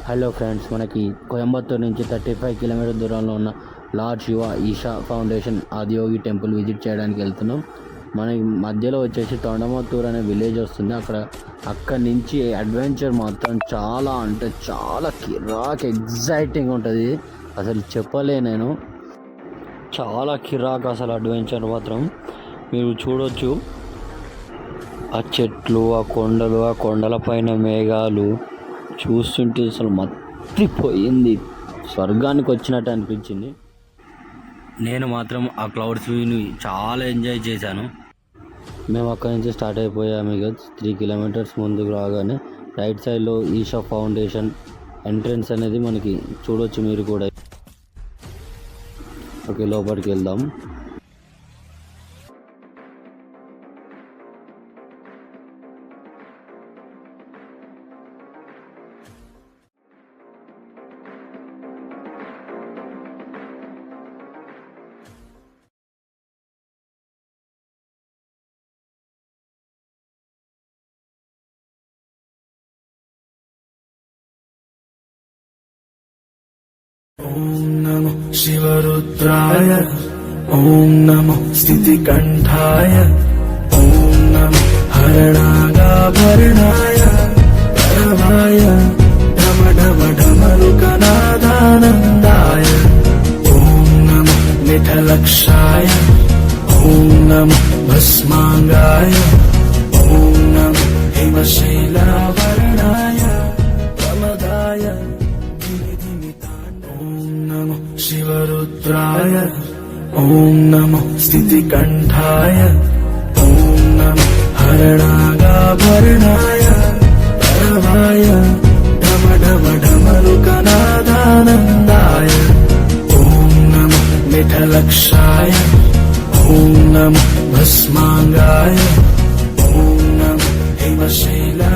Hello friends, మనకి కోయంబత్తూరు నుంచి 35 kilometre దూరంలో ఉన్న lord Shiva Isha foundation Adiyogi temple visit చేయడానికి వెళ్తున్నాం. మనకి మధ్యలో వచ్చేసి తొండమత్తూరు అనే విలేజ్ వస్తుంది. అక్కడి నుంచి అడ్వెంచర్ మాత్రం చాలా అంటే చాలా కిరాక్ ఎగ్జైటింగ్ ఉంటుంది. అసలు చెప్పలే నేను, చాలా కిరాక్ అసలు అడ్వెంచర్ మాత్రం. మీరు చూడొచ్చు ఆ చెట్లు, ఆ కొండలు, ఆ కొండల పైన మేఘాలు చూస్తుంటే అసలు మత్తిపోయింది, స్వర్గానికి వచ్చినట్టు అనిపించింది. నేను మాత్రం ఆ క్లౌడ్స్ వ్యూని చాలా ఎంజాయ్ చేశాను. మేము అక్కడి నుంచి స్టార్ట్ అయిపోయాము. ఇక 3 కిలోమీటర్స్ ముందుకు రాగానే రైట్ సైడ్లో ఈషా ఫౌండేషన్ ఎంట్రన్స్ అనేది మనకి చూడొచ్చు మీరు కూడా. ఓకే, లోపలికి వెళ్దాం. ఓం నమో శివరుద్రాయ, ఓం నమో స్థితికంఠాయ, ఓం నమో హరణాగాభరణాయ పరమాయ ఢమఢమఢమరుకనాదానందాయ, ఓం నమో మిఠలక్షాయ, ఓం నమో భస్మాంగాయ, ఓం నమో హిమశైలావరణాయ ప్రమదాయ శివరుద్రాయ, ఓం నమో స్థితికంఠాయ, ఓం నమో హరణాగాభరణాయ పరమాయ ఢమఢమఢమరుకనాదానందాయ, ఓం నమో మిఠలక్షాయ, ఓం నమో భస్మాంగాయ, ఓం నమో హిమశైలా